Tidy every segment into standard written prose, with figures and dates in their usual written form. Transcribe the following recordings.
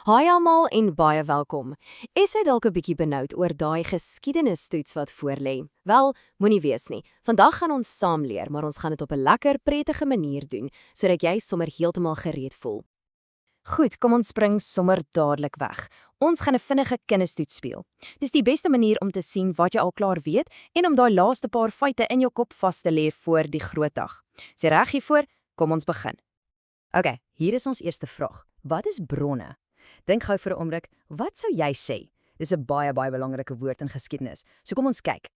Haai almal en baie welkom. Is jy dalk 'n bietjie benoud oor daai geskiedenistoets wat voorlê? Wel, moenie wees nie. Vandag gaan ons saam leer, maar ons gaan dit op 'n lekker, prettige manier doen, sodat jy sommer heeltemal gereed voel. Goed, kom ons spring sommer dadelik weg. Ons gaan 'n vinnige kennistoets speel. Dis die beste manier om te sien wat jy al klaar weet en om daai laaste paar feite in jou kop vas te lê voor die groot dag. Is jy reg hiervoor? Kom ons begin. OK, hier is ons eerste vraag. Wat is bronne? Dink gou vir 'n oomblik, wat sou jy sê? Dis 'n baie belangrike woord in geskiedenis. So kom ons kyk.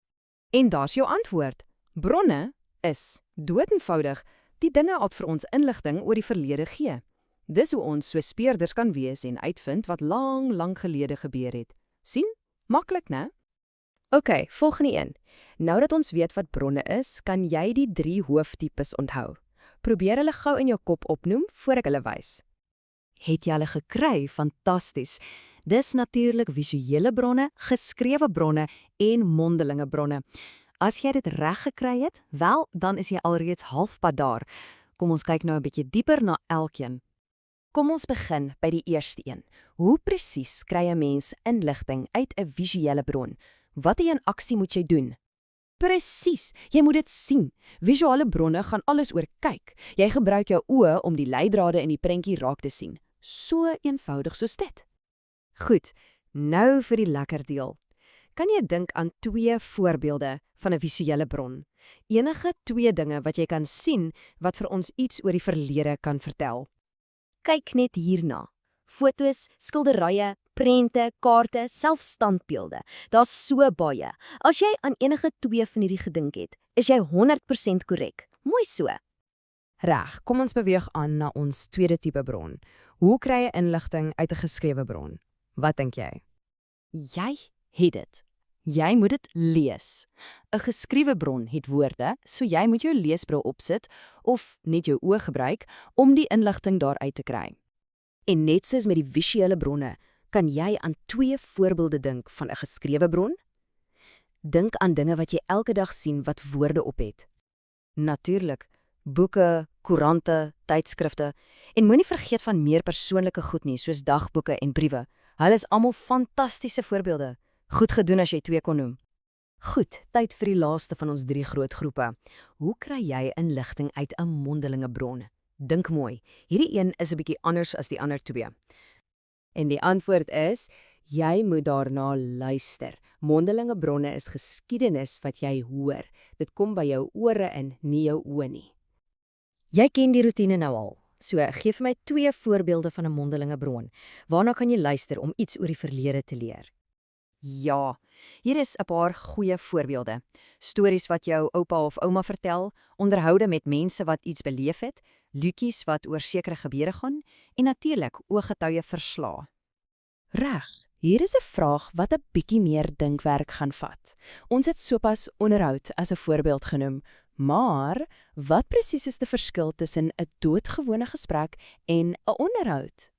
En daar's jou antwoord. Bronne is doeteenvoudig die dinge wat vir ons inligting oor die verlede gee. Dis hoe ons so speurders kan wees en uitvind wat lang gelede gebeur het. Sien? Maklik, né? OK, volgende een. Nou dat ons weet wat bronne is, kan jy die 3 hooftipes onthou. Probeer hulle gou in jou kop opnoem voor ek hulle wys. Het jy hulle gekry? Fantasties. Dis natuurlik visuele bronne, geskrewe bronne en mondelinge bronne. As jy dit reg gekry het, wel, dan is jy alreeds halfpad daar. Kom ons kyk nou 'n bietjie dieper na elkeen. Kom ons begin by die eerste een. Hoe presies kry 'n mens inligting uit 'n visuele bron? Watter een aksie moet jy doen? Presies, jy moet dit sien. Visuele bronne gaan alles oor kyk. Jy gebruik jou oë om die leidrade in die prentjie raak te sien. So eenvoudig soos dit. Goed, nou vir die lekker deel. Kan jy dink aan 2 voorbeelde van 'n visuele bron? Enige 2 dinge wat jy kan sien wat vir ons iets oor die verlede kan vertel. Kyk net hierna. Fotos, skilderye, prente, kaarte, selfs standbeelde. Daar's so baie. As jy aan enige 2 van hierdie gedink het, is jy 100% korrek. Mooi so. Reg, kom ons beweeg aan na ons tweede tipe bron. Hoe kry jy inligting uit 'n geskrewe bron? Wat dink jy? Jy het dit. Jy moet dit lees. 'n Geskrewe bron het woorde, so jy moet jou leesbril opsit of net jou oë gebruik om die inligting daaruit te kry. En net soos met die visuele bronne, kan jy aan 2 voorbeelde dink van 'n geskrewe bron? Dink aan dinge wat jy elke dag sien wat woorde op het. Natuurlik, boeke, koerante, tydskrifte en moenie vergeet van meer persoonlike goed nie, soos dagboeke en briewe. Hulle is almal fantastiese voorbeelde. Goed gedoen as jy 2 kon noem. Goed, tyd vir die laaste van ons 3 groot groepe. Hoe kry jy inligting uit 'n mondelinge bron? Dink mooi, hierdie een is 'n bietjie anders as die ander 2. En die antwoord is, jy moet daarna luister. Mondelinge bronne is geskiedenis wat jy hoor. Dit kom by jou ore in, nie jou oë nie. Jy ken die roetine nou al. So, gee vir my 2 voorbeelde van 'n mondelinge bron. Waarna kan jy luister om iets oor die verlede te leer? Ja, hier is 'n paar goeie voorbeelde. Stories wat jou oupa of ouma vertel, onderhoude met mense wat iets beleef het, liedjies wat oor sekere gebeure gaan en natuurlik ooggetuie verslae. Reg, hier is 'n vraag wat 'n bietjie meer dinkwerk gaan vat. Ons het sopas onderhoud as 'n voorbeeld genoem, maar wat presies is die verskil tussen 'n doodgewone gesprek en 'n onderhoud?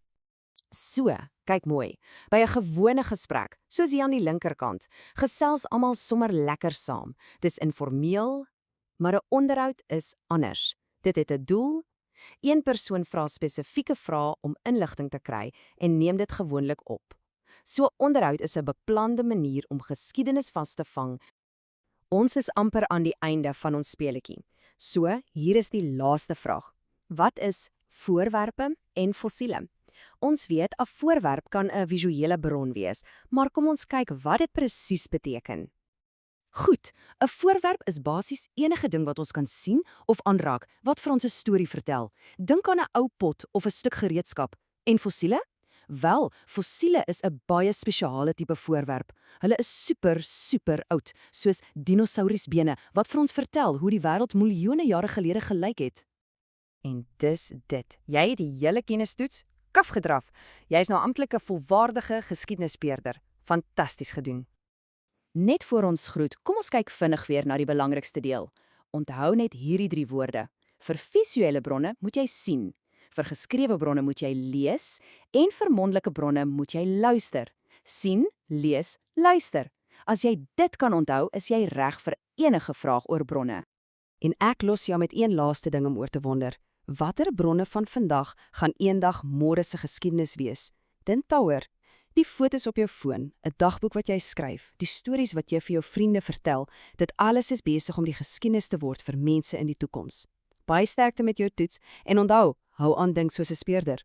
So, kyk mooi. By 'n gewone gesprek, soos hier aan die linkerkant, gesels almal sommer lekker saam. Dis informeel, maar 'n onderhoud is anders. Dit het 'n doel. Een persoon vra spesifieke vrae om inligting te kry en neem dit gewoonlik op. So onderhoud is 'n beplande manier om geskiedenis vas te vang. Ons is amper aan die einde van ons speletjie. So, hier is die laaste vraag. Wat is voorwerpe en fossiele? Ons weet 'n voorwerp kan 'n visuele bron wees, maar kom ons kyk wat dit presies beteken. Goed, 'n voorwerp is basies enige ding wat ons kan sien of aanraak wat vir ons 'n storie vertel. Dink aan 'n ou pot of 'n stuk gereedskap. En fossiele? Wel, fossiele is 'n baie spesiale tipe voorwerp. Hulle is super oud, soos dinosaurusbene wat vir ons vertel hoe die wêreld miljoene jare gelede gelyk het. En dis dit. Jy het die hele kennistoets kaf gedraf. Jy is nou amptelik 'n volwaardige geskiedenisspeurder. Fantasties gedoen. Net voor ons groet, kom ons kyk vinnig weer na die belangrikste deel. Onthou net hierdie 3 woorde. Vir visuele bronne moet jy sien. Vir geskrewe bronne moet jy lees en vir mondelike bronne moet jy luister. Sien, lees, luister. As jy dit kan onthou, is jy reg vir enige vraag oor bronne. En ek los jou met een laaste ding om oor te wonder. Watter bronne van vandag gaan eendag môre se geskiedenis wees? Dink daaroor. Die fotos op jou foon, 'n dagboek wat jy skryf, die stories wat jy vir jou vriende vertel, dit alles is besig om die geskiedenis te word vir mense in die toekoms. Baie sterkte met jou toets en onthou, hou aan dink soos 'n speurder.